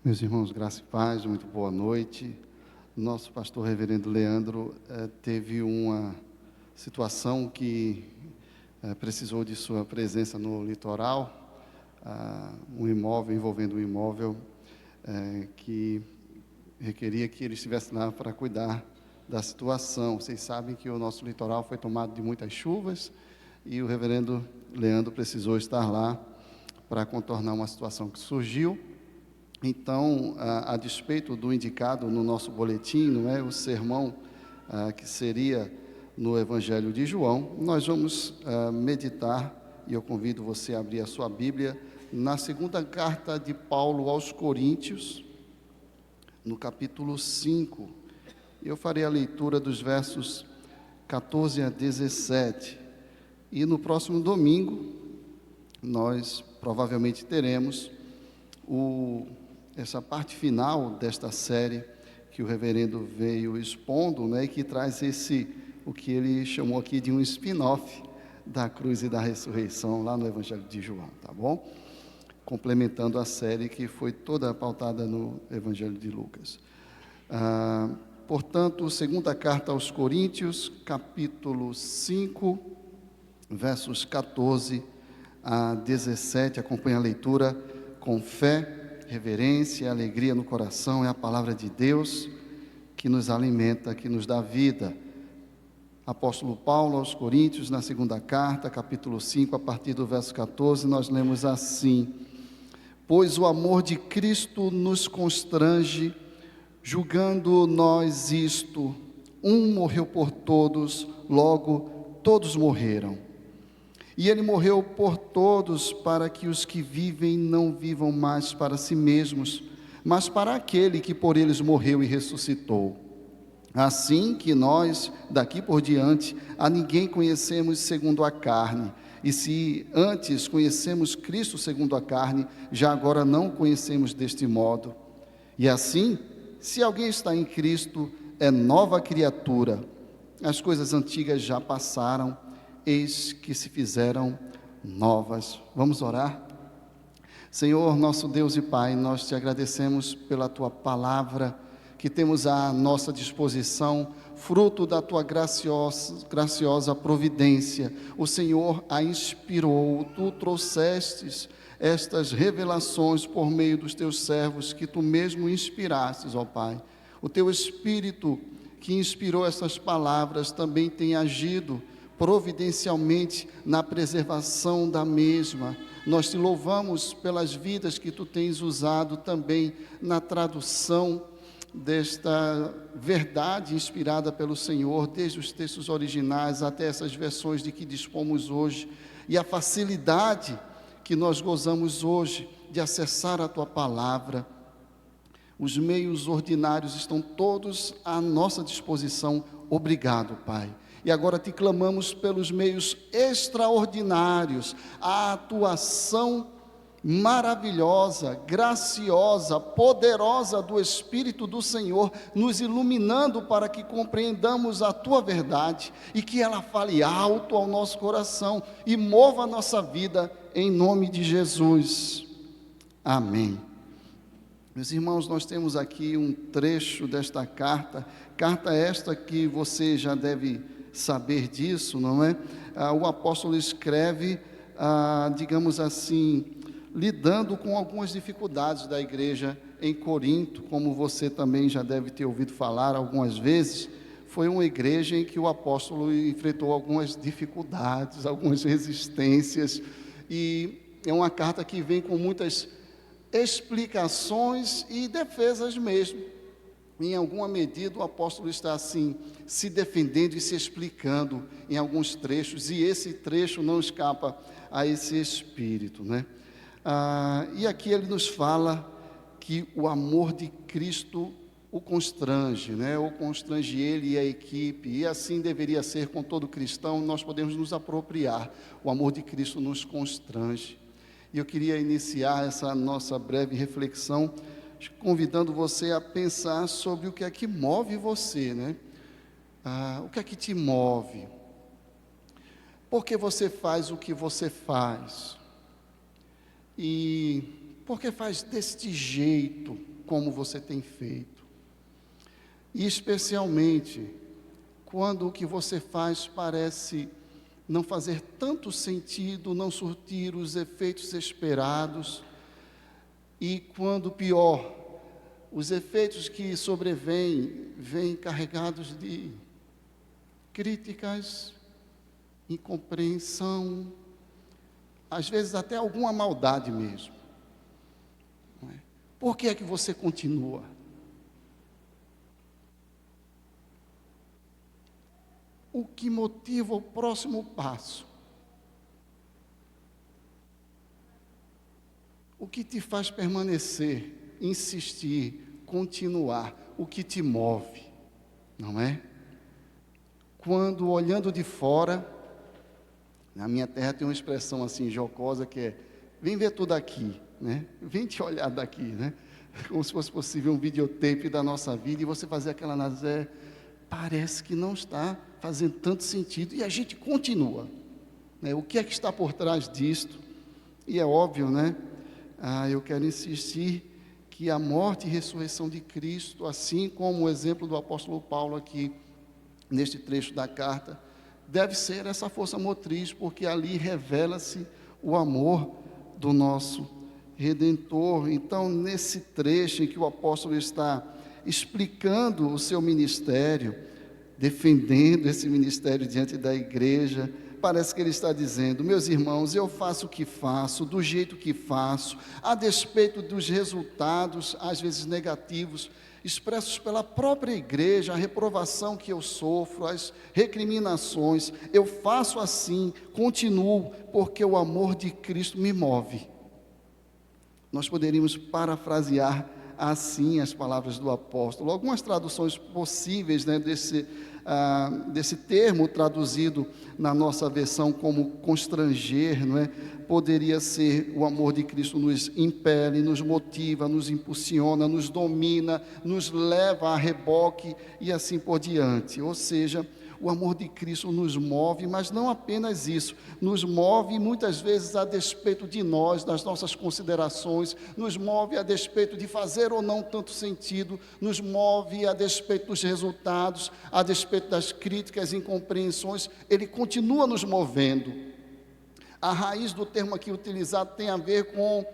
Meus irmãos, graça e paz, muito boa noite. Nosso pastor reverendo Leandro teve uma situação que precisou de sua presença no litoral, envolvendo um imóvel que requeria que ele estivesse lá para cuidar da situação. Vocês sabem que o nosso litoral foi tomado de muitas chuvas e o reverendo Leandro precisou estar lá para contornar uma situação que surgiu. Então, a despeito do indicado no nosso boletim, não é, o sermão que seria no Evangelho de João, nós vamos meditar, e eu convido você a abrir a sua Bíblia, na segunda carta de Paulo aos Coríntios, no capítulo 5. Eu farei a leitura dos versos 14 a 17. E no próximo domingo, nós provavelmente teremos essa parte final desta série que o reverendo veio expondo, né, e que traz o que ele chamou aqui de um spin-off da cruz e da ressurreição, lá no Evangelho de João, tá bom? Complementando a série que foi toda pautada no Evangelho de Lucas. Portanto, segunda carta aos Coríntios, capítulo 5, versos 14 a 17, acompanha a leitura com fé, reverência e alegria no coração. É a palavra de Deus que nos alimenta, que nos dá vida. Apóstolo Paulo aos Coríntios, na segunda carta, capítulo 5, a partir do verso 14, nós lemos assim: pois o amor de Cristo nos constrange, julgando nós isto, um morreu por todos, logo todos morreram. E ele morreu por todos, para que os que vivem não vivam mais para si mesmos, mas para aquele que por eles morreu e ressuscitou. Assim que nós, daqui por diante, a ninguém conhecemos segundo a carne. E se antes conhecemos Cristo segundo a carne, já agora não o conhecemos deste modo. E assim, se alguém está em Cristo, é nova criatura. As coisas antigas já passaram, eis que se fizeram novas. Vamos orar? Senhor, nosso Deus e Pai, nós te agradecemos pela Tua palavra, que temos à nossa disposição, fruto da Tua graciosa providência. O Senhor a inspirou, Tu trouxestes estas revelações por meio dos Teus servos, que Tu mesmo inspirastes, ó Pai. O Teu Espírito que inspirou essas palavras também tem agido providencialmente na preservação da mesma. Nós te louvamos pelas vidas que tu tens usado também na tradução desta verdade inspirada pelo Senhor, desde os textos originais até essas versões de que dispomos hoje, e a facilidade que nós gozamos hoje de acessar a tua palavra. Os meios ordinários estão todos à nossa disposição. Obrigado, Pai. E agora te clamamos pelos meios extraordinários, a atuação maravilhosa, graciosa, poderosa do Espírito do Senhor, nos iluminando para que compreendamos a Tua verdade e que ela fale alto ao nosso coração e mova a nossa vida, em nome de Jesus. Amém. Meus irmãos, nós temos aqui um trecho desta carta esta que você já deve saber disso, não é? O apóstolo escreve, digamos assim, lidando com algumas dificuldades da igreja em Corinto, como você também já deve ter ouvido falar algumas vezes. Foi uma igreja em que o apóstolo enfrentou algumas dificuldades, algumas resistências, e é uma carta que vem com muitas explicações e defesas mesmo. Em alguma medida o apóstolo está assim, se defendendo e se explicando em alguns trechos, e esse trecho não escapa a esse espírito, né? E aqui ele nos fala que o amor de Cristo o constrange, né? O constrange ele e a equipe, e assim deveria ser com todo cristão. Nós podemos nos apropriar, o amor de Cristo nos constrange. E eu queria iniciar essa nossa breve reflexão convidando você a pensar sobre o que é que move você, né? O que é que te move? Por que você faz o que você faz? E por que faz deste jeito? como você tem feito. E especialmente quando o que você faz parece não fazer tanto sentido, não surtir os efeitos esperados, e quando pior, os efeitos que sobrevêm, vêm carregados de críticas, incompreensão, às vezes até alguma maldade mesmo. Não é? Por que é que você continua? O que motiva o próximo passo? O que te faz permanecer, insistir, continuar? O que te move, não é? Quando olhando de fora, na minha terra tem uma expressão assim jocosa que é: vem ver tudo aqui, né? Vem te olhar daqui, né? Como se fosse possível um videotape da nossa vida e você fazer aquela análise, parece que não está fazendo tanto sentido, e a gente continua, né? O que é que está por trás disto? E é óbvio, né? Eu quero insistir que a morte e ressurreição de Cristo, assim como o exemplo do apóstolo Paulo aqui, neste trecho da carta, deve ser essa força motriz, porque ali revela-se o amor do nosso Redentor. Então, nesse trecho em que o apóstolo está explicando o seu ministério, defendendo esse ministério diante da igreja, parece que ele está dizendo: meus irmãos, eu faço o que faço, do jeito que faço, a despeito dos resultados, às vezes negativos, expressos pela própria igreja, a reprovação que eu sofro, as recriminações, eu faço assim, continuo, porque o amor de Cristo me move. Nós poderíamos parafrasear assim as palavras do apóstolo. Algumas traduções possíveis, né, desse termo traduzido na nossa versão como constranger, não é? Poderia ser: o amor de Cristo nos impele, nos motiva, nos impulsiona, nos domina, nos leva a reboque e assim por diante. Ou seja, o amor de Cristo nos move, mas não apenas isso, nos move muitas vezes a despeito de nós, das nossas considerações, nos move a despeito de fazer ou não tanto sentido, nos move a despeito dos resultados, a despeito das críticas e incompreensões, ele continua nos movendo. A raiz do termo aqui utilizado tem a ver com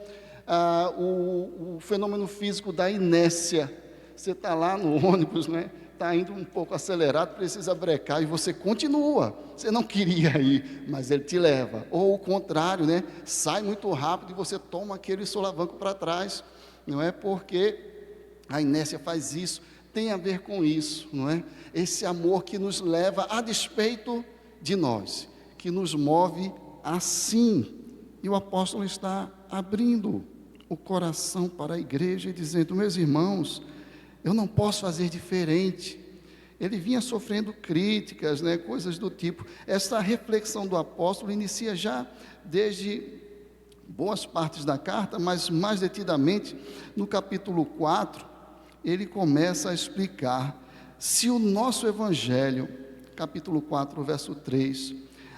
o fenômeno físico da inércia. Você está lá no ônibus, né? Está indo um pouco acelerado, precisa brecar, e você continua. Você não queria ir, mas ele te leva. Ou o contrário, né? Sai muito rápido e você toma aquele solavanco para trás. Não é? Porque a inércia faz isso. Tem a ver com isso, não é? Esse amor que nos leva a despeito de nós, que nos move assim. E o apóstolo está abrindo o coração para a igreja e dizendo: meus irmãos, eu não posso fazer diferente. Ele vinha sofrendo críticas, né, coisas do tipo. Essa reflexão do apóstolo inicia já desde boas partes da carta, mas mais detidamente no capítulo 4, ele começa a explicar: se o nosso evangelho, capítulo 4, verso 3,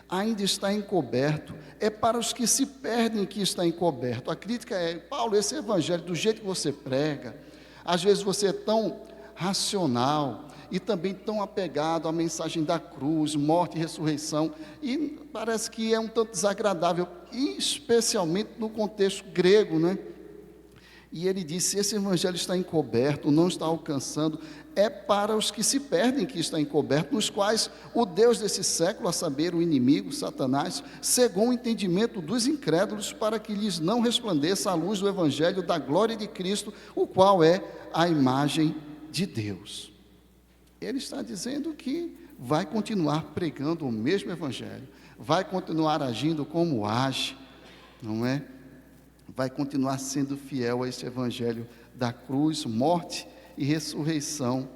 ainda está encoberto, é para os que se perdem que está encoberto. A crítica é: Paulo, esse evangelho, do jeito que você prega, às vezes você é tão racional e também tão apegado à mensagem da cruz, morte e ressurreição, e parece que é um tanto desagradável, especialmente no contexto grego, né? E ele disse: esse evangelho está encoberto, não está alcançando, é para os que se perdem que está encoberto, nos quais o Deus desse século, a saber, o inimigo, Satanás, cegou o entendimento dos incrédulos, para que lhes não resplandeça a luz do evangelho da glória de Cristo, o qual é a imagem de Deus. Ele está dizendo que vai continuar pregando o mesmo evangelho, vai continuar agindo como age, não é? Vai continuar sendo fiel a esse evangelho da cruz, morte e ressurreição,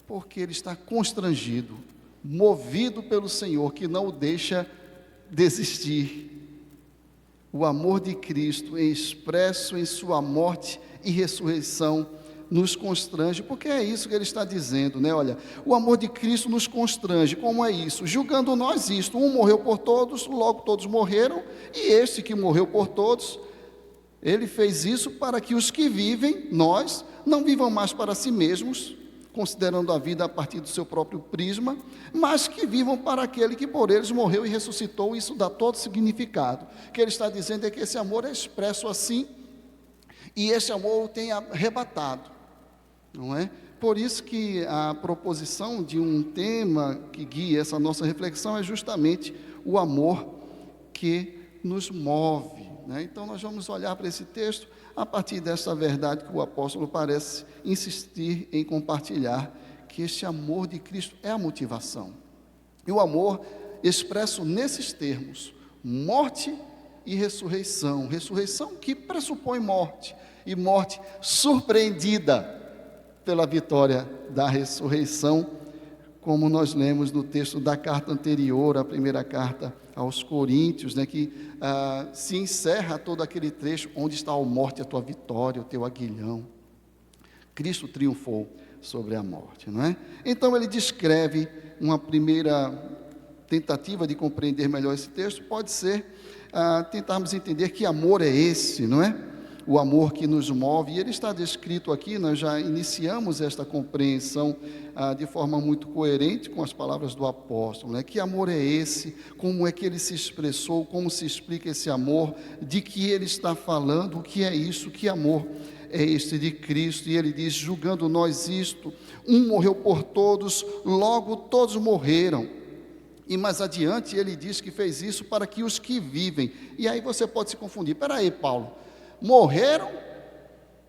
porque ele está constrangido, movido pelo Senhor, que não o deixa desistir. O amor de Cristo, expresso em sua morte e ressurreição, nos constrange, porque é isso que ele está dizendo, né? Olha, o amor de Cristo nos constrange. Como é isso? Julgando nós isto: um morreu por todos, logo todos morreram, e este que morreu por todos Ele fez isso para que os que vivem, nós, não vivam mais para si mesmos, considerando a vida a partir do seu próprio prisma, mas que vivam para aquele que por eles morreu e ressuscitou. Isso dá todo significado. O que ele está dizendo é que esse amor é expresso assim, e esse amor o tem arrebatado, não é? Por isso que a proposição de um tema que guia essa nossa reflexão é justamente o amor que nos move, né? Então nós vamos olhar para esse texto a partir dessa verdade que o apóstolo parece insistir em compartilhar, que este amor de Cristo é a motivação. E o amor expresso nesses termos, morte e ressurreição. Ressurreição que pressupõe morte, e morte surpreendida pela vitória da ressurreição, como nós lemos no texto da carta anterior, a primeira carta aos Coríntios, né, que se encerra todo aquele trecho, onde está a morte, a tua vitória, o teu aguilhão. Cristo triunfou sobre a morte, não é? Então ele descreve uma primeira tentativa de compreender melhor esse texto, pode ser tentarmos entender que amor é esse, não é? O amor que nos move, e ele está descrito aqui, nós já iniciamos esta compreensão de forma muito coerente com as palavras do apóstolo, né? Que amor é esse, como é que ele se expressou, como se explica esse amor, de que ele está falando, o que é isso, que amor é este de Cristo. E ele diz, julgando nós isto, um morreu por todos, logo todos morreram. E mais adiante ele diz que fez isso para que os que vivem, e aí você pode se confundir, espera aí, Paulo, morreram,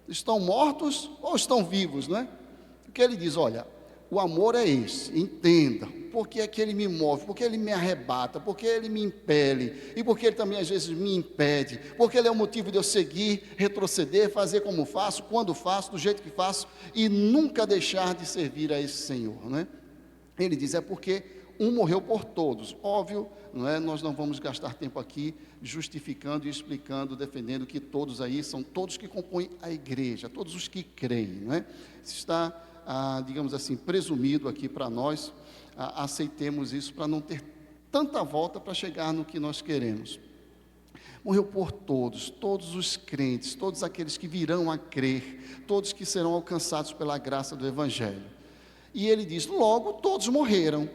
estão mortos ou estão vivos, não é? Porque ele diz, olha, o amor é esse, entenda, porque é que ele me move, porque ele me arrebata, porque ele me impele, e porque ele também às vezes me impede, porque ele é o motivo de eu seguir, retroceder, fazer como faço, quando faço, do jeito que faço, e nunca deixar de servir a esse Senhor, não é? Ele diz, é porque um morreu por todos, óbvio, não é? Nós não vamos gastar tempo aqui justificando e explicando, defendendo que todos aí são todos que compõem a igreja, todos os que creem, não é? Isso está, digamos assim, presumido aqui para nós, aceitemos isso para não ter tanta volta para chegar no que nós queremos. Morreu por todos, todos os crentes, todos aqueles que virão a crer, todos que serão alcançados pela graça do Evangelho. E ele diz, logo todos morreram.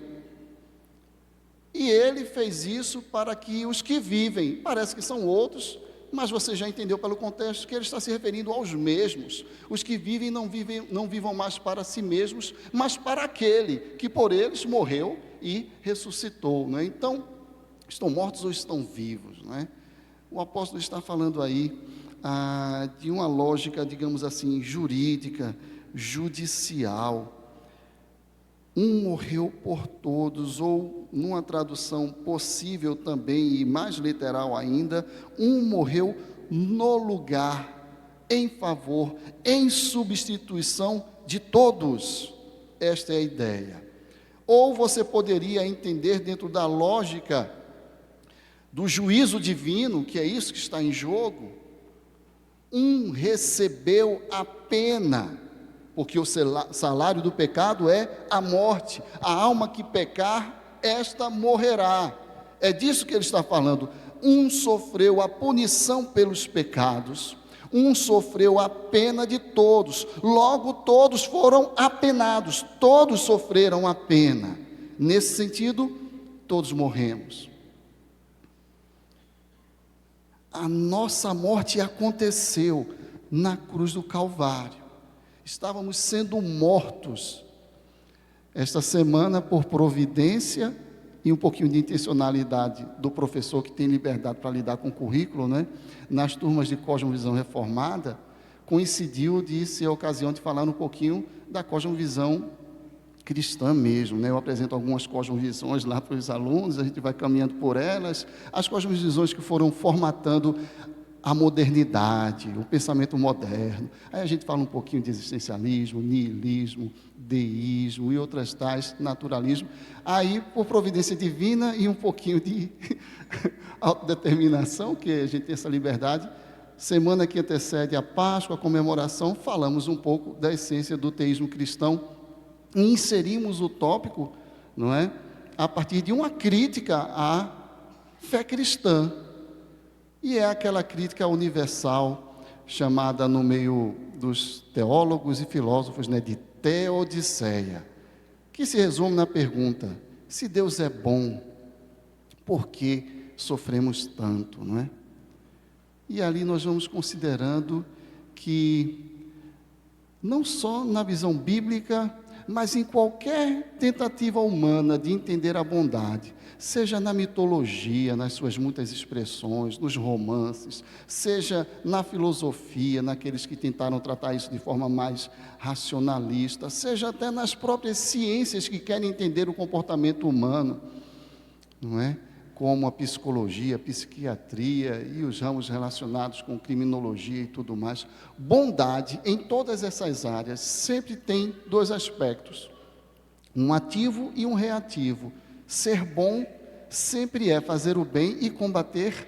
E ele fez isso para que os que vivem, parece que são outros, mas você já entendeu pelo contexto que ele está se referindo aos mesmos. Os que vivem não vivam mais para si mesmos, mas para aquele que por eles morreu e ressuscitou, não é? Então, estão mortos ou estão vivos, não é? O apóstolo está falando aí de uma lógica, digamos assim, jurídica, judicial. Um morreu por todos, ou numa tradução possível também, e mais literal ainda, um morreu no lugar, em favor, em substituição de todos. Esta é a ideia. Ou você poderia entender dentro da lógica do juízo divino, que é isso que está em jogo, um recebeu a pena, porque o salário do pecado é a morte. A alma que pecar, esta morrerá. É disso que ele está falando. Um sofreu a punição pelos pecados, um sofreu a pena de todos, logo todos foram apenados, todos sofreram a pena. Nesse sentido, todos morremos. A nossa morte aconteceu na cruz do Calvário. Estávamos sendo mortos. Esta semana, por providência e um pouquinho de intencionalidade do professor que tem liberdade para lidar com o currículo, né? Nas turmas de Cosmovisão Reformada, coincidiu de ser a ocasião de falar um pouquinho da cosmovisão cristã mesmo, né? Eu apresento algumas cosmovisões lá para os alunos, a gente vai caminhando por elas, as cosmovisões que foram formatando a modernidade, o pensamento moderno. Aí a gente fala um pouquinho de existencialismo, niilismo, deísmo e outras tais, naturalismo. Aí, por providência divina e um pouquinho de autodeterminação, que a gente tem essa liberdade, semana que antecede a Páscoa, a comemoração, falamos um pouco da essência do teísmo cristão e inserimos o tópico, não é? A partir de uma crítica à fé cristã. E é aquela crítica universal chamada no meio dos teólogos e filósofos, né, de teodiceia, que se resume na pergunta: se Deus é bom, por que sofremos tanto, não é? E ali nós vamos considerando que, não só na visão bíblica, mas em qualquer tentativa humana de entender a bondade, seja na mitologia, nas suas muitas expressões, nos romances, seja na filosofia, naqueles que tentaram tratar isso de forma mais racionalista, seja até nas próprias ciências que querem entender o comportamento humano, não é? Como a psicologia, a psiquiatria e os ramos relacionados com criminologia e tudo mais. Bondade, em todas essas áreas, sempre tem dois aspectos, um ativo e um reativo. Ser bom sempre é fazer o bem e combater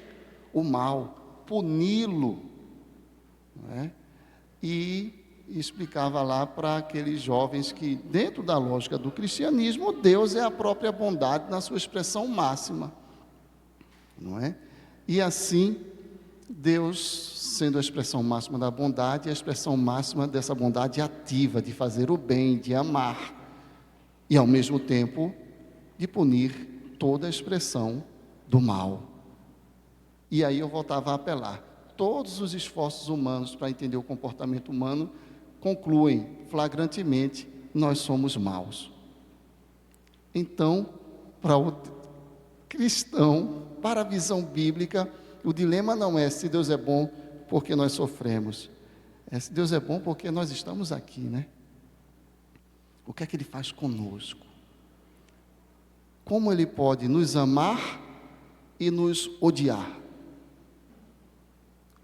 o mal, puni-lo, não é? E explicava lá para aqueles jovens que, dentro da lógica do cristianismo, Deus é a própria bondade na sua expressão máxima, não é? E assim, Deus, sendo a expressão máxima da bondade, é a expressão máxima dessa bondade ativa, de fazer o bem, de amar, e ao mesmo tempo, de punir toda a expressão do mal. E aí eu voltava a apelar: todos os esforços humanos para entender o comportamento humano concluem flagrantemente: nós somos maus. Então, para o cristão, para a visão bíblica, o dilema não é se Deus é bom porque nós sofremos, é se Deus é bom porque nós estamos aqui, né? O que é que Ele faz conosco? Como Ele pode nos amar e nos odiar?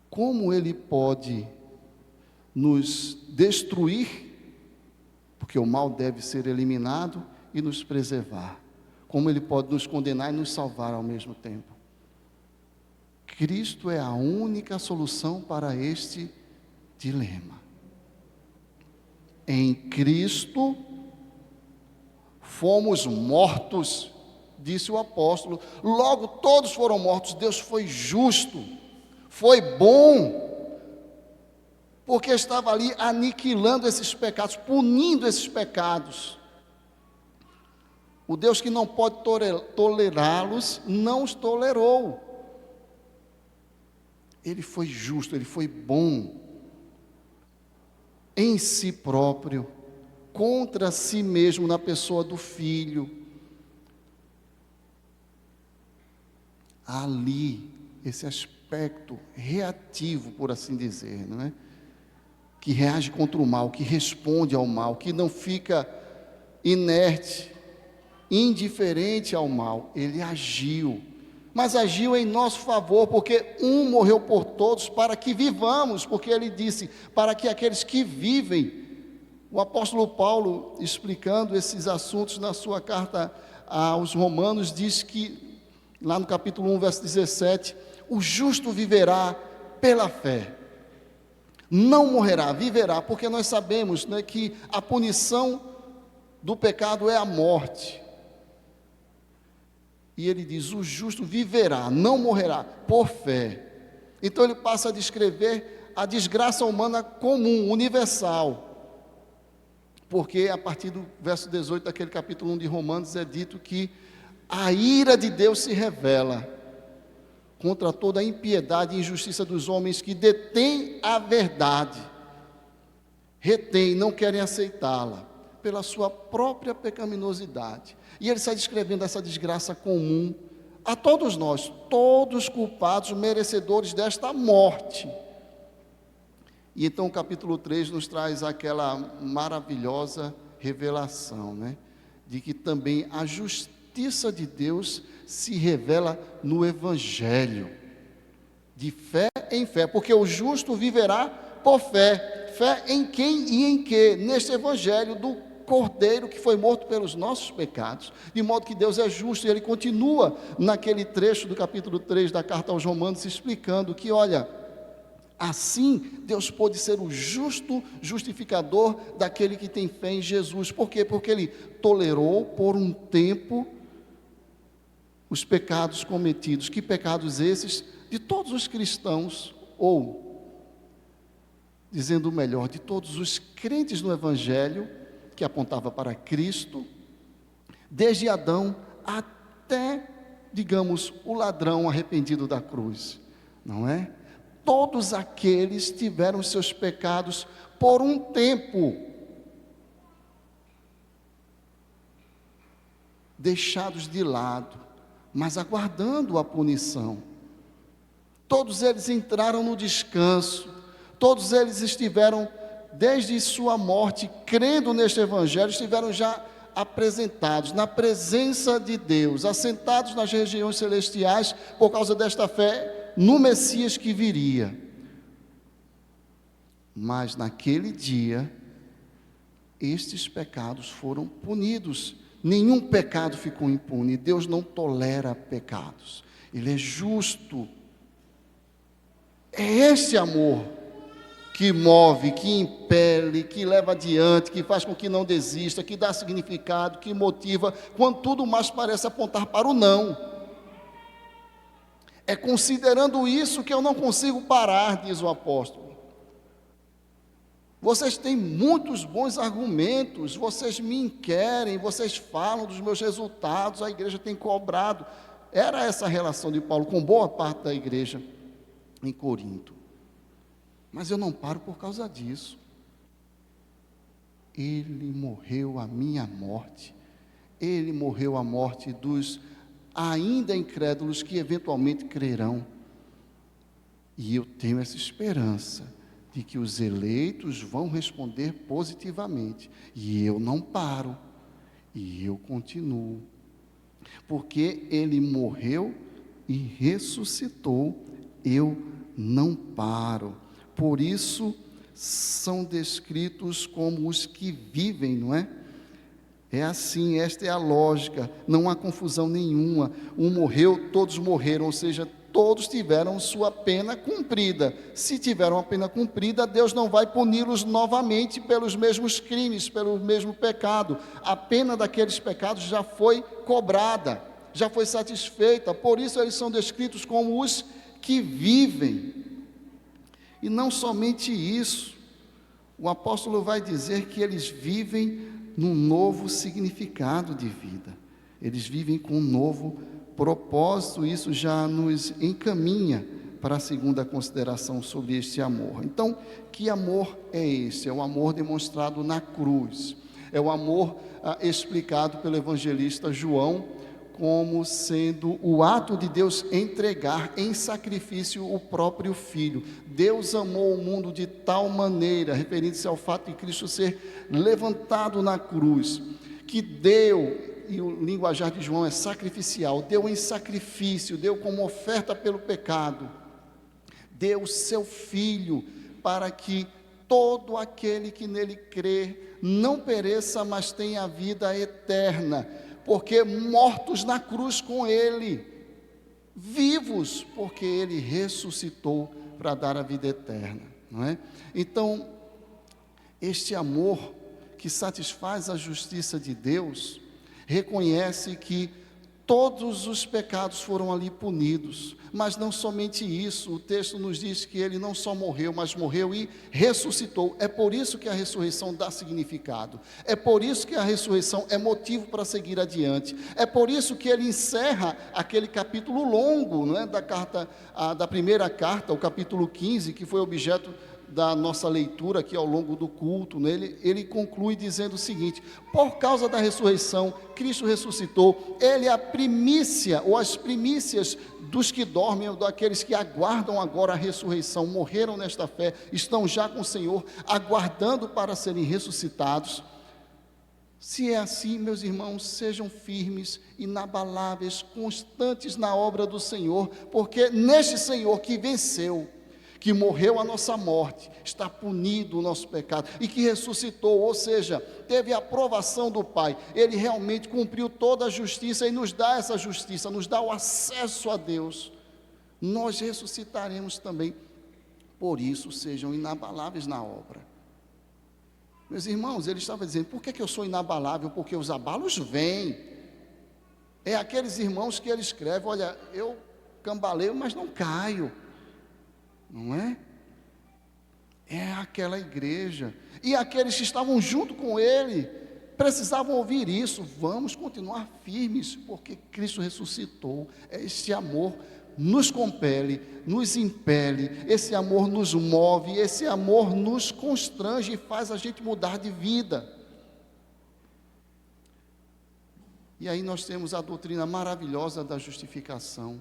Como Ele pode nos destruir, porque o mal deve ser eliminado, e nos preservar? Como Ele pode nos condenar e nos salvar ao mesmo tempo? Cristo é a única solução para este dilema. Em Cristo fomos mortos, disse o apóstolo. Logo todos foram mortos. Deus foi justo, foi bom, porque estava ali aniquilando esses pecados, punindo esses pecados. O Deus que não pode tolerá-los, não os tolerou. Ele foi justo, Ele foi bom em si próprio, contra si mesmo, na pessoa do Filho. Ali, esse aspecto reativo, por assim dizer, não é? Que reage contra o mal, que responde ao mal, que não fica inerte, indiferente ao mal. Ele agiu, mas agiu em nosso favor, porque um morreu por todos para que vivamos, porque Ele disse, para que aqueles que vivem. O apóstolo Paulo, explicando esses assuntos na sua carta aos Romanos, diz que, lá no capítulo 1, verso 17, o justo viverá pela fé, não morrerá, viverá, porque nós sabemos, né, que a punição do pecado é a morte. E ele diz: o justo viverá, não morrerá, por fé. Então ele passa a descrever a desgraça humana comum, universal. Porque a partir do verso 18 daquele capítulo 1 de Romanos é dito que a ira de Deus se revela contra toda a impiedade e injustiça dos homens que detêm a verdade, retêm, não querem aceitá-la, pela sua própria pecaminosidade. E ele está descrevendo essa desgraça comum a todos nós, todos culpados, merecedores desta morte. E então o capítulo 3 nos traz aquela maravilhosa revelação, né? De que também a justiça de Deus se revela no Evangelho, de fé em fé, porque o justo viverá por fé. Fé em quem e em que? Neste Evangelho do Cordeiro que foi morto pelos nossos pecados, de modo que Deus é justo. E ele continua naquele trecho do capítulo 3 da carta aos Romanos, explicando que, olha, assim Deus pôde ser o justo justificador daquele que tem fé em Jesus. Por quê? Porque Ele tolerou por um tempo os pecados cometidos. Que pecados esses? De todos os cristãos, ou dizendo o melhor, de todos os crentes no Evangelho, que apontava para Cristo, desde Adão até, digamos, o ladrão arrependido da cruz, não é? Todos aqueles tiveram seus pecados por um tempo deixados de lado, mas aguardando a punição. Todos eles entraram no descanso, todos eles estiveram, desde sua morte, crendo neste Evangelho, estiveram já apresentados na presença de Deus, assentados nas regiões celestiais, por causa desta fé no Messias que viria. Mas naquele dia, estes pecados foram punidos. Nenhum pecado ficou impune. Deus não tolera pecados. Ele é justo. É esse amor que move, que impele, que leva adiante, que faz com que não desista, que dá significado, que motiva, quando tudo mais parece apontar para o não. É considerando isso que eu não consigo parar, diz o apóstolo. Vocês têm muitos bons argumentos, vocês me inquirem, vocês falam dos meus resultados, a igreja tem cobrado. Era essa a relação de Paulo com boa parte da igreja em Corinto. Mas eu não paro por causa disso. Ele morreu a minha morte. Ele morreu a morte dos ainda incrédulos que eventualmente crerão. E eu tenho essa esperança de que os eleitos vão responder positivamente. E eu não paro. E eu continuo. Porque ele morreu e ressuscitou. Eu não paro. Por isso são descritos como os que vivem, não é? É assim, esta é a lógica, não há confusão nenhuma. Um morreu, todos morreram, ou seja, todos tiveram sua pena cumprida. Se tiveram a pena cumprida, Deus não vai puni-los novamente pelos mesmos crimes, pelo mesmo pecado. A pena daqueles pecados já foi cobrada, já foi satisfeita. Por isso eles são descritos como os que vivem. E não somente isso, o apóstolo vai dizer que eles vivem num novo significado de vida, eles vivem com um novo propósito. Isso já nos encaminha para a segunda consideração sobre este amor. Então, que amor é esse? É o amor demonstrado na cruz, é o amor explicado pelo evangelista João, como sendo o ato de Deus entregar em sacrifício o próprio Filho. Deus amou o mundo de tal maneira, referindo-se ao fato de Cristo ser levantado na cruz, que deu, e o linguajar de João é sacrificial, deu em sacrifício, deu como oferta pelo pecado, deu o seu Filho, para que todo aquele que nele crê não pereça, mas tenha a vida eterna, porque mortos na cruz com ele, vivos, porque ele ressuscitou para dar a vida eterna, não é? Então, este amor que satisfaz a justiça de Deus, reconhece que todos os pecados foram ali punidos, mas não somente isso, o texto nos diz que ele não só morreu, mas morreu e ressuscitou. É por isso que a ressurreição dá significado, é por isso que a ressurreição é motivo para seguir adiante, é por isso que ele encerra aquele capítulo longo, não é, da primeira carta, o capítulo 15, que foi objeto da nossa leitura aqui ao longo do culto, né? Ele conclui dizendo o seguinte: por causa da ressurreição, Cristo ressuscitou, ele é a primícia, ou as primícias dos que dormem, ou daqueles que aguardam agora a ressurreição, morreram nesta fé, estão já com o Senhor, aguardando para serem ressuscitados. Se é assim, meus irmãos, sejam firmes, inabaláveis, constantes na obra do Senhor, porque neste Senhor que venceu, que morreu a nossa morte, está punido o nosso pecado, e que ressuscitou, ou seja, teve a aprovação do Pai, ele realmente cumpriu toda a justiça, e nos dá essa justiça, nos dá o acesso a Deus, nós ressuscitaremos também. Por isso, sejam inabaláveis na obra. Meus irmãos, ele estava dizendo, por que eu sou inabalável? Porque os abalos vêm. É aqueles irmãos que ele escreve, olha, eu cambaleio, mas não caio. Não é? é aquela igreja. E aqueles que estavam junto com ele precisavam ouvir isso. Vamos continuar firmes, porque Cristo ressuscitou. Esse amor nos compele, nos impele, esse amor nos move, esse amor nos constrange e faz a gente mudar de vida. E aí nós temos a doutrina maravilhosa da justificação,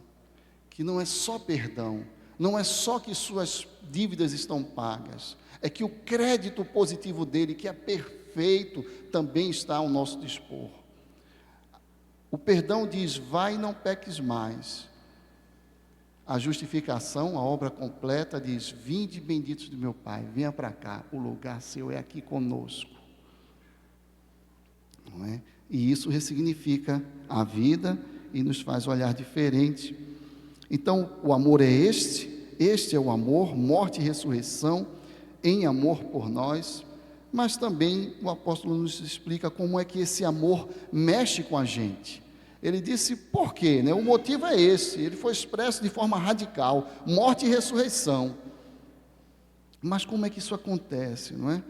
que não é só perdão, não é só que suas dívidas estão pagas, é que o crédito positivo dele, que é perfeito, também está ao nosso dispor. O perdão diz: vai e não peques mais. A justificação, a obra completa, diz: vinde benditos de meu Pai, venha para cá, o lugar seu é aqui conosco. Não é? E isso ressignifica a vida e nos faz olhar diferente. Então, o amor é este é o amor, morte e ressurreição, em amor por nós, mas também o apóstolo nos explica como é que esse amor mexe com a gente. Ele disse por quê, né? O motivo é esse, ele foi expresso de forma radical, morte e ressurreição. Mas como é que isso acontece, não é?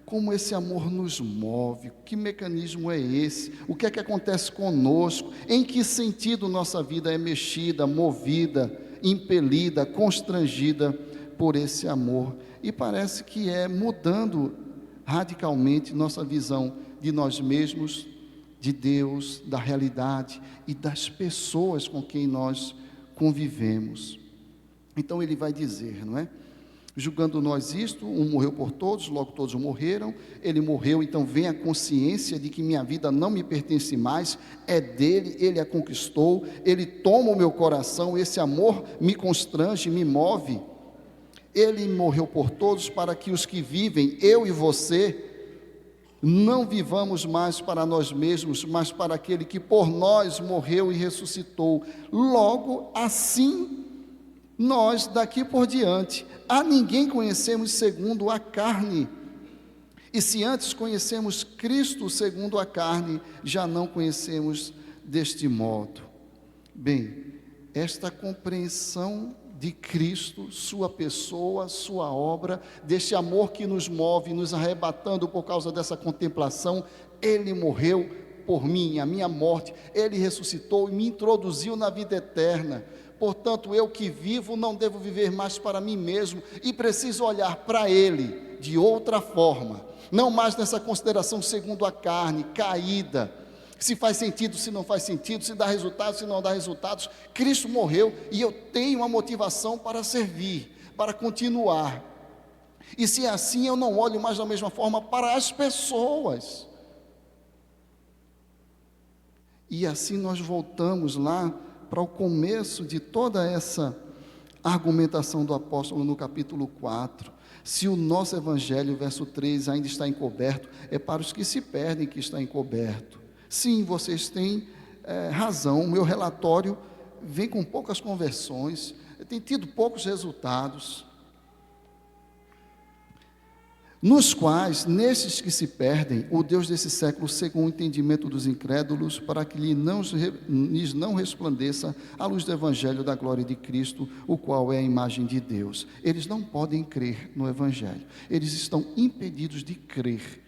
Como esse amor nos move, que mecanismo é esse? O que é que acontece conosco? Em que sentido nossa vida é mexida, movida, impelida, constrangida por esse amor? E parece que é mudando radicalmente nossa visão de nós mesmos, de Deus, da realidade e das pessoas com quem nós convivemos. Então ele vai dizer, não é? Julgando nós isto, um morreu por todos, logo todos morreram, ele morreu, então vem a consciência de que minha vida não me pertence mais, é dele, ele a conquistou, ele toma o meu coração, esse amor me constrange, me move. Ele morreu por todos para que os que vivem, eu e você, não vivamos mais para nós mesmos, mas para aquele que por nós morreu e ressuscitou. Logo, assim, nós daqui por diante, a ninguém conhecemos segundo a carne. E se antes conhecemos Cristo segundo a carne, já não conhecemos deste modo. Bem, esta compreensão de Cristo, sua pessoa, sua obra, deste amor que nos move, nos arrebatando por causa dessa contemplação, ele morreu por mim, a minha morte, ele ressuscitou e me introduziu na vida eterna. Portanto, eu que vivo não devo viver mais para mim mesmo e preciso olhar para ele de outra forma, não mais nessa consideração segundo a carne, caída, se faz sentido, se não faz sentido, se dá resultados, se não dá resultados. Cristo morreu e eu tenho uma motivação para servir, para continuar. E se é assim, eu não olho mais da mesma forma para as pessoas. E assim nós voltamos lá para o começo de toda essa argumentação do apóstolo no capítulo 4. Se o nosso evangelho, verso 3, ainda está encoberto, é para os que se perdem que está encoberto. Sim, vocês têm razão, o meu relatório vem com poucas conversões, tem tido poucos resultados, nos quais, nesses que se perdem, o Deus desse século cegou o entendimento dos incrédulos, para que lhes não resplandeça a luz do evangelho da glória de Cristo, o qual é a imagem de Deus. Eles não podem crer no evangelho, eles estão impedidos de crer,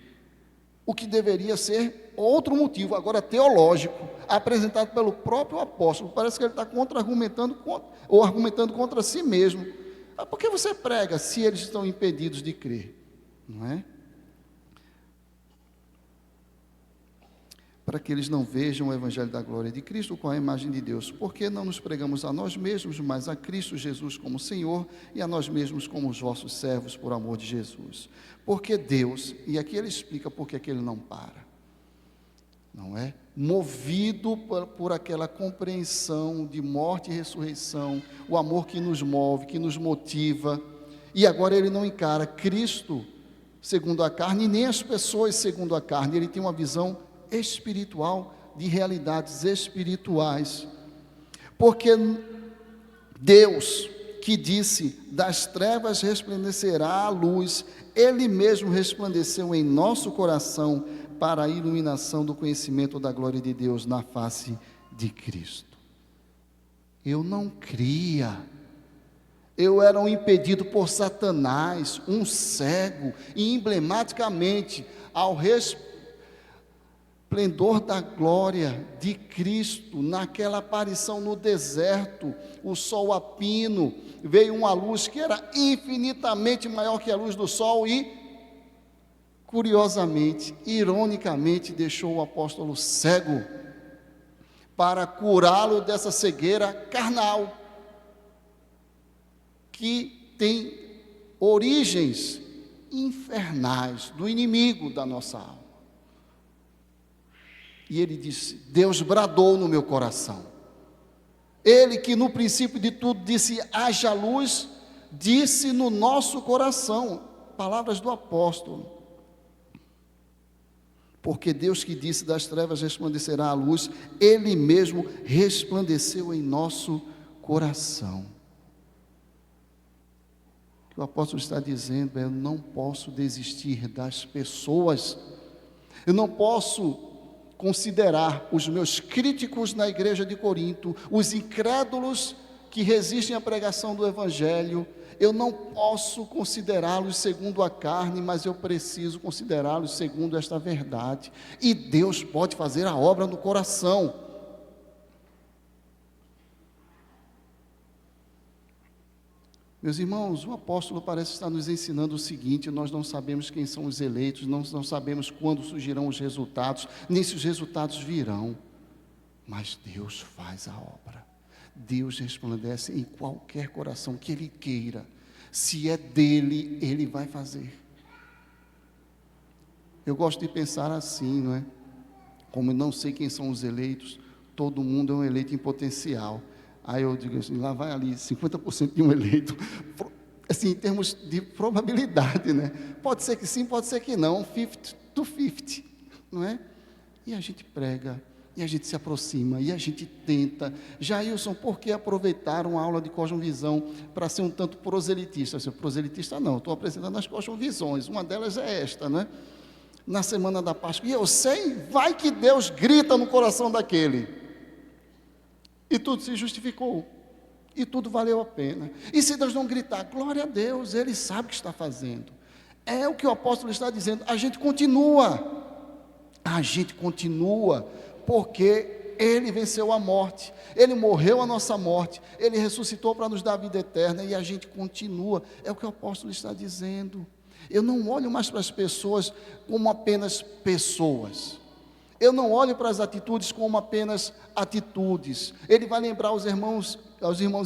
o que deveria ser outro motivo, agora teológico, apresentado pelo próprio apóstolo. Parece que ele está argumentando contra si mesmo. Por que você prega se eles estão impedidos de crer? Não é? Para que eles não vejam o evangelho da glória de Cristo, qual é a imagem de Deus. Porque não nos pregamos a nós mesmos, mas a Cristo Jesus como Senhor, e a nós mesmos como os vossos servos, por amor de Jesus. Porque Deus, e aqui ele explica por que ele não para, não é? Movido por aquela compreensão de morte e ressurreição, o amor que nos move, que nos motiva, e agora ele não encara Cristo segundo a carne, e nem as pessoas segundo a carne. Ele tem uma visão espiritual, de realidades espirituais, porque Deus, que disse, das trevas resplandecerá a luz, ele mesmo resplandeceu em nosso coração, para a iluminação do conhecimento da glória de Deus na face de Cristo. Eu não cria, Eu era um impedido por Satanás, um cego, e emblematicamente, ao resplendor da glória de Cristo, naquela aparição no deserto, o sol a pino, veio uma luz que era infinitamente maior que a luz do sol e, curiosamente, ironicamente, deixou o apóstolo cego para curá-lo dessa cegueira carnal, que tem origens infernais do inimigo da nossa alma. E ele disse: Deus bradou no meu coração. Ele que no princípio de tudo disse: haja luz, disse no nosso coração, palavras do apóstolo. Porque Deus que disse: das trevas resplandecerá a luz, Ele mesmo resplandeceu em nosso coração. O que o apóstolo está dizendo é: eu não posso desistir das pessoas, eu não posso considerar os meus críticos na igreja de Corinto, os incrédulos que resistem à pregação do Evangelho, eu não posso considerá-los segundo a carne, mas eu preciso considerá-los segundo esta verdade, e Deus pode fazer a obra no coração. Meus irmãos, o apóstolo parece estar nos ensinando o seguinte: nós não sabemos quem são os eleitos, não sabemos quando surgirão os resultados, nem se os resultados virão, mas Deus faz a obra, Deus resplandece em qualquer coração que Ele queira, se é dEle, Ele vai fazer. Eu gosto de pensar assim, não é? Como eu não sei quem são os eleitos, todo mundo é um eleito em potencial. Aí eu digo assim, lá vai ali 50% de um eleito, assim, em termos de probabilidade, né? Pode ser que sim, pode ser que não, 50-50, não é? E a gente prega, e a gente se aproxima, e a gente tenta. Jailson, por que aproveitaram a aula de cosmovisão para ser um tanto proselitista? Assim, proselitista não, estou apresentando as cosmovisões, uma delas é esta, né? Na semana da Páscoa, e eu sei, vai que Deus grita no coração daquele. E tudo se justificou, e tudo valeu a pena. E se Deus não gritar, glória a Deus, Ele sabe o que está fazendo. É o que o apóstolo está dizendo, a gente continua, porque Ele venceu a morte, Ele morreu a nossa morte, Ele ressuscitou para nos dar a vida eterna, e a gente continua, é o que o apóstolo está dizendo. Eu não olho mais para as pessoas como apenas pessoas, eu não olho para as atitudes como apenas atitudes. Ele vai lembrar aos irmãos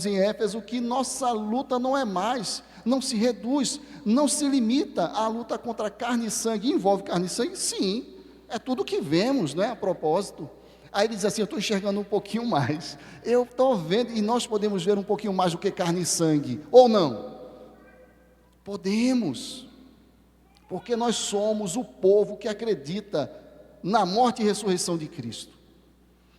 em Éfeso que nossa luta não é mais, não se reduz, não se limita à luta contra carne e sangue. Envolve carne e sangue? Sim, é tudo que vemos, né, a propósito. Aí ele diz assim, eu estou enxergando um pouquinho mais, eu estou vendo, e nós podemos ver um pouquinho mais do que carne e sangue, ou não? Podemos, porque nós somos o povo que acredita na morte e ressurreição de Cristo.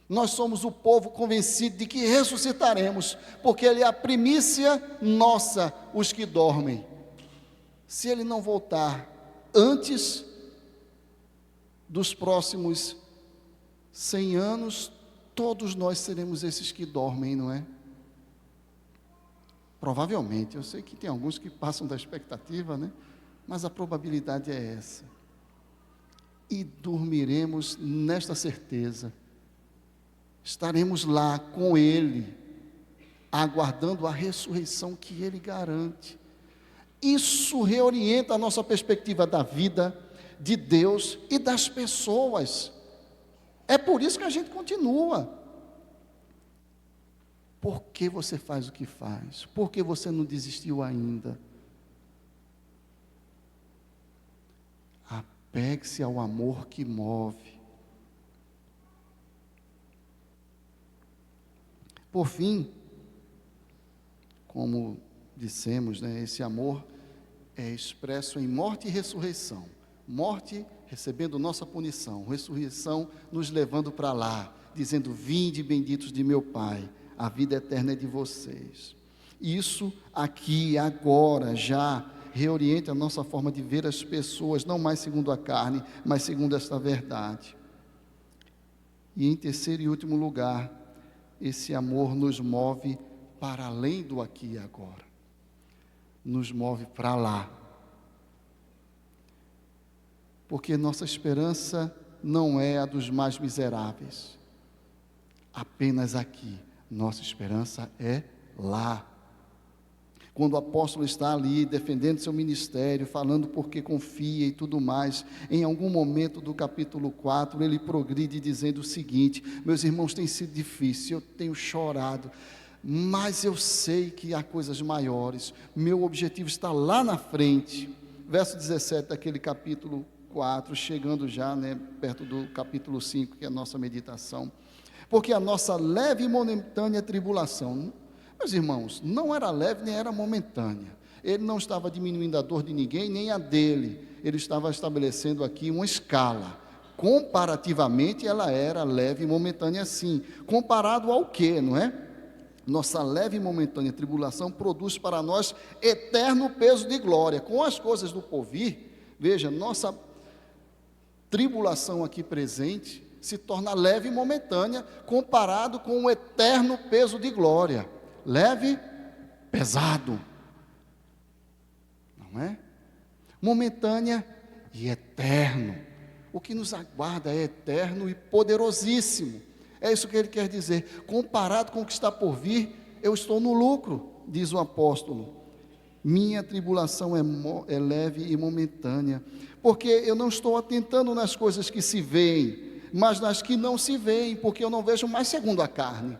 Nós somos o povo convencido de que ressuscitaremos, porque Ele é a primícia nossa, os que dormem. Se Ele não voltar antes dos próximos 100 anos, todos nós seremos esses que dormem, não é? Provavelmente, eu sei que tem alguns que passam da expectativa, né? Mas a probabilidade é essa. E dormiremos nesta certeza, estaremos lá com Ele, aguardando a ressurreição que Ele garante. Isso reorienta a nossa perspectiva da vida, de Deus e das pessoas. É por isso que a gente continua. Por que você faz o que faz? Por que você não desistiu ainda? Pegue-se ao amor que move. Por fim, como dissemos, né, esse amor é expresso em morte e ressurreição. Morte recebendo nossa punição, ressurreição nos levando para lá, dizendo, vinde benditos de meu Pai, a vida eterna é de vocês. Isso aqui, agora, já reorienta a nossa forma de ver as pessoas, não mais segundo a carne, mas segundo esta verdade. E em terceiro e último lugar, esse amor nos move para além do aqui e agora. nos move para lá. Porque nossa esperança não é a dos mais miseráveis, apenas aqui. Nossa esperança é lá. Quando o apóstolo está ali defendendo seu ministério, falando porque confia e tudo mais, em algum momento do capítulo 4, ele progride dizendo o seguinte: meus irmãos, tem sido difícil, eu tenho chorado, mas eu sei que há coisas maiores, meu objetivo está lá na frente. Verso 17 daquele capítulo 4, chegando já, perto do capítulo 5, que é a nossa meditação. Porque a nossa leve e momentânea tribulação, meus irmãos, não era leve nem era momentânea. Ele não estava diminuindo a dor de ninguém, nem a dele. Ele estava estabelecendo aqui uma escala. Comparativamente, ela era leve e momentânea sim. Comparado ao quê, não é? Nossa leve e momentânea tribulação produz para nós eterno peso de glória. Com as coisas do porvir, veja, nossa tribulação aqui presente se torna leve e momentânea, comparado com o eterno peso de glória. Leve, pesado, não é? Momentânea e eterno. O que nos aguarda é eterno e poderosíssimo. É isso que ele quer dizer. Comparado com o que está por vir, eu estou no lucro, diz o apóstolo. Minha tribulação é leve e momentânea, porque eu não estou atentando nas coisas que se veem, mas nas que não se veem, porque eu não vejo mais segundo a carne.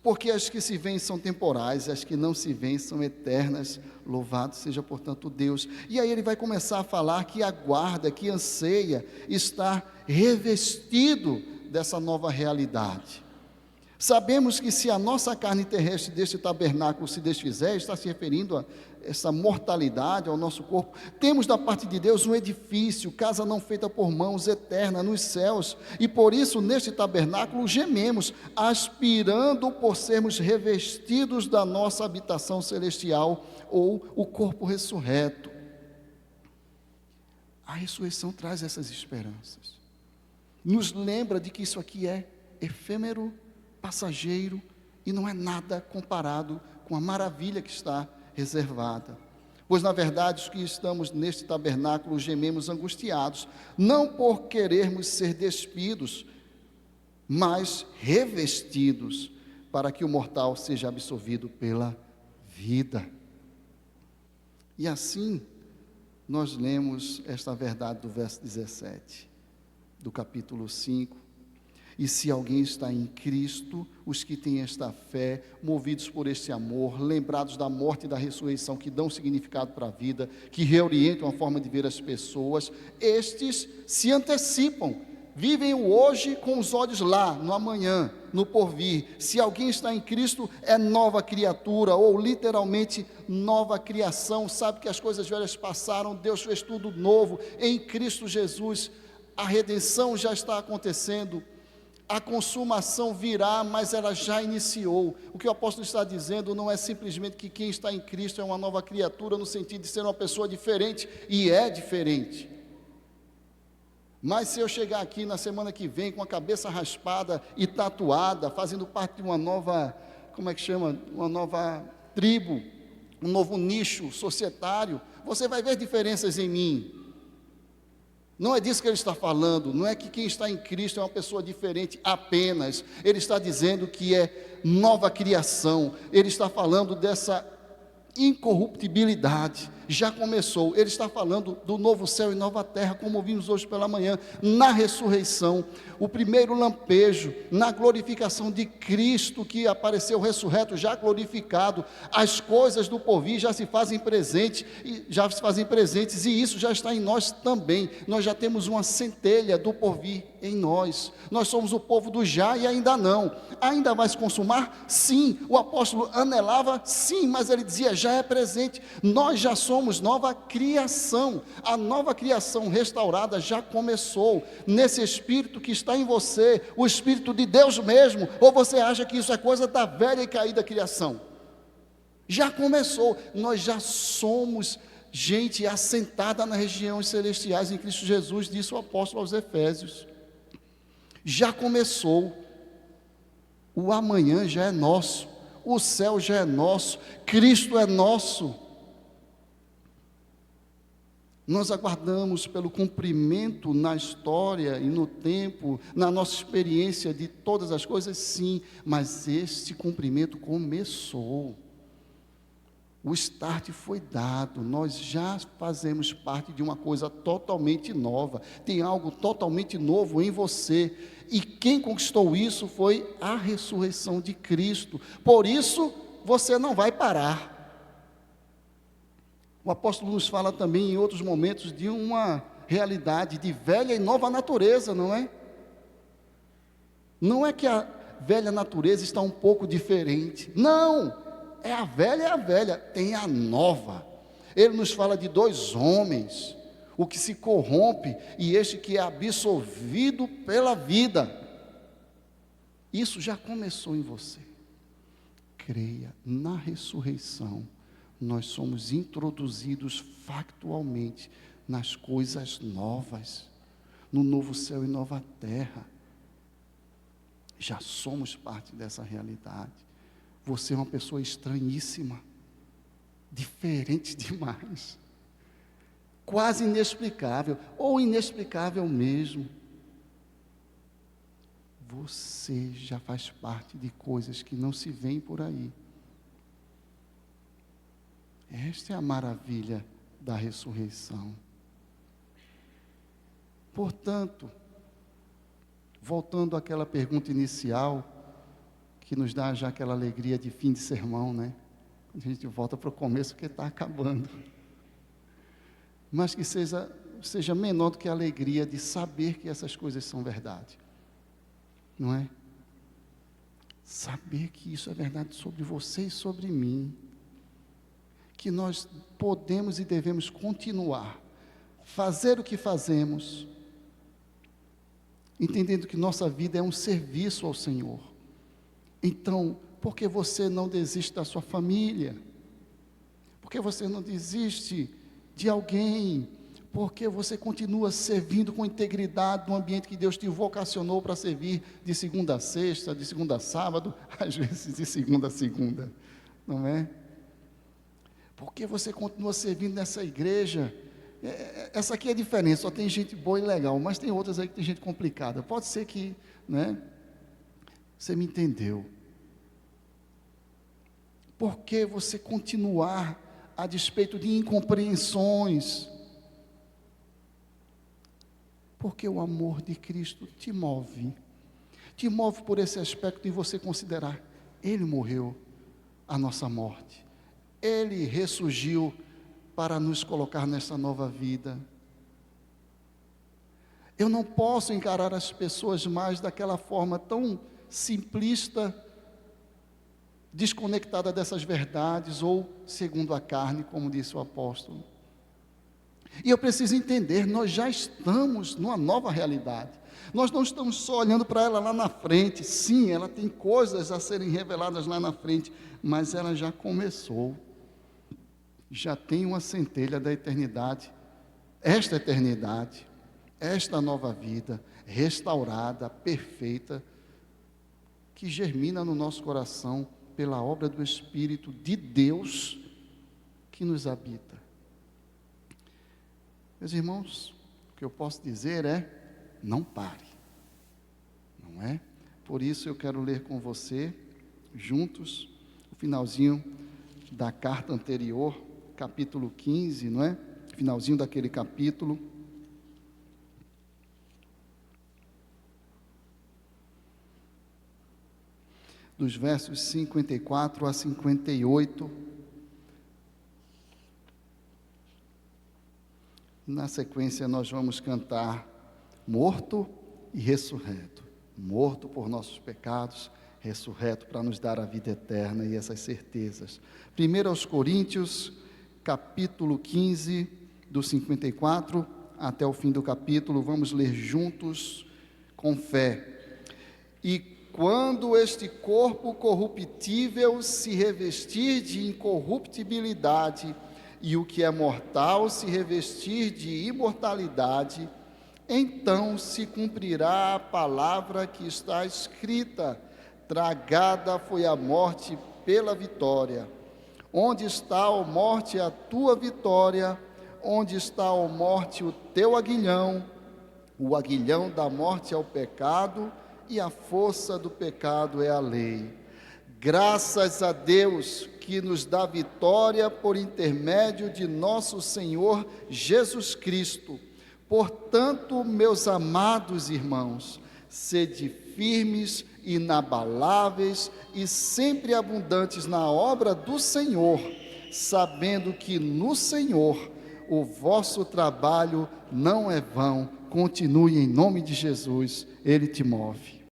Porque as que se veem são temporais, as que não se veem são eternas. Louvado seja, portanto, Deus. E aí ele vai começar a falar que aguarda, que anseia estar revestido dessa nova realidade. Sabemos que se a nossa carne terrestre deste tabernáculo se desfizer, está se referindo a essa mortalidade, ao nosso corpo. Temos da parte de Deus um edifício, casa não feita por mãos, eterna, nos céus. E por isso, neste tabernáculo, gememos, aspirando por sermos revestidos da nossa habitação celestial, ou o corpo ressurreto. A ressurreição traz essas esperanças. Nos lembra de que isso aqui é efêmero, passageiro, e não é nada comparado com a maravilha que está reservada. Pois na verdade os que estamos neste tabernáculo gememos angustiados, não por querermos ser despidos, mas revestidos, para que o mortal seja absorvido pela vida. E assim nós lemos esta verdade do verso 17 do capítulo 5. E se alguém está em Cristo, os que têm esta fé, movidos por este amor, lembrados da morte e da ressurreição, que dão significado para a vida, que reorientam a forma de ver as pessoas, estes se antecipam, vivem o hoje com os olhos lá, no amanhã, no porvir. Se alguém está em Cristo, é nova criatura, ou literalmente nova criação. Sabe que as coisas velhas passaram, Deus fez tudo novo, em Cristo Jesus, a redenção já está acontecendo. A consumação virá, mas ela já iniciou. O que o apóstolo está dizendo não é simplesmente que quem está em Cristo é uma nova criatura, no sentido de ser uma pessoa diferente, e é diferente. Mas se eu chegar aqui na semana que vem com a cabeça raspada e tatuada, fazendo parte de uma nova, uma nova tribo, um novo nicho societário, você vai ver diferenças em mim. Não é disso que ele está falando, não é que quem está em Cristo é uma pessoa diferente apenas. Ele está dizendo que é nova criação, ele está falando dessa incorruptibilidade, já começou. Ele está falando do novo céu e nova terra, como vimos hoje pela manhã, na ressurreição, o primeiro lampejo, na glorificação de Cristo, que apareceu ressurreto, já glorificado. As coisas do porvir já se fazem presentes, e isso já está em nós também. Nós já temos uma centelha do porvir em nós. Nós somos o povo do já e ainda não. Ainda vai se consumar? Sim. O apóstolo anelava? Sim, mas ele dizia, já é presente. Nós já somos nova criação. A nova criação restaurada já começou nesse Espírito que está em você, o Espírito de Deus mesmo. Ou você acha que isso é coisa da velha e caída criação? Já começou. Nós já somos gente assentada nas regiões celestiais em Cristo Jesus, disse o apóstolo aos Efésios. Já começou. O amanhã já é nosso. o céu já é nosso, Cristo é nosso. Nós aguardamos pelo cumprimento na história e no tempo, na nossa experiência de todas as coisas, sim, mas este cumprimento começou. O start foi dado, nós já fazemos parte de uma coisa totalmente nova, tem algo totalmente novo em você, e quem conquistou isso foi a ressurreição de Cristo, por isso você não vai parar. O apóstolo nos fala também em outros momentos de uma realidade de velha e nova natureza, não é? Não é que a velha natureza está um pouco diferente, não! É a velha, tem a nova. Ele nos fala de dois homens, o que se corrompe e este que é absorvido pela vida. Isso já começou em você. Creia, na ressurreição, nós somos introduzidos factualmente nas coisas novas, no novo céu e nova terra. Já somos parte dessa realidade. Você é uma pessoa estranhíssima, diferente demais, quase inexplicável, ou inexplicável mesmo. Você já faz parte de coisas que não se veem por aí. Esta é a maravilha da ressurreição. Portanto, voltando àquela pergunta inicial, que nos dá já aquela alegria de fim de sermão, né? A gente volta para o começo, porque está acabando. Mas que seja menor do que a alegria de saber que essas coisas são verdade. Não é? Saber que isso é verdade sobre você e sobre mim. Que nós podemos e devemos continuar, fazer o que fazemos, entendendo que nossa vida é um serviço ao Senhor. Então, por que você não desiste da sua família? Por que você não desiste de alguém? Por que você continua servindo com integridade no ambiente que Deus te vocacionou para servir de segunda a sexta, de segunda a sábado, às vezes de segunda a segunda, não é? Por que você continua servindo nessa igreja? Essa aqui é diferente, só tem gente boa e legal, mas tem outras aí que tem gente complicada. Pode ser que, né? Você me entendeu. Por que você continuar a despeito de incompreensões? Porque o amor de Cristo te move por esse aspecto de você considerar, Ele morreu a nossa morte, Ele ressurgiu para nos colocar nessa nova vida. Eu não posso encarar as pessoas mais daquela forma tão simplista, desconectada dessas verdades, ou segundo a carne, como disse o apóstolo. E eu preciso entender, nós já estamos numa nova realidade. Nós não estamos só olhando para ela lá na frente. Sim, ela tem coisas a serem reveladas lá na frente, mas ela já começou. Já tem uma centelha da eternidade. Esta eternidade, esta nova vida, restaurada, perfeita, que germina no nosso coração pela obra do Espírito de Deus que nos habita. Meus irmãos, o que eu posso dizer é, não pare, não é? Por isso eu quero ler com você, juntos, o finalzinho da carta anterior, capítulo 15, não é? Finalzinho daquele capítulo. Dos versos 54 a 58. Na sequência nós vamos cantar morto e ressurreto. Morto por nossos pecados, ressurreto para nos dar a vida eterna e essas certezas. 1 aos Coríntios, capítulo 15, do 54 até o fim do capítulo, vamos ler juntos com fé. E quando este corpo corruptível se revestir de incorruptibilidade, e o que é mortal se revestir de imortalidade, então se cumprirá a palavra que está escrita: tragada foi a morte pela vitória. Onde está, ó morte, a tua vitória? Onde está, ó morte, o teu aguilhão? O aguilhão da morte é o pecado, e a força do pecado é a lei. Graças a Deus que nos dá vitória por intermédio de nosso Senhor Jesus Cristo. Portanto, meus amados irmãos, sede firmes, inabaláveis e sempre abundantes na obra do Senhor, sabendo que no Senhor o vosso trabalho não é vão. Continue em nome de Jesus, Ele te move.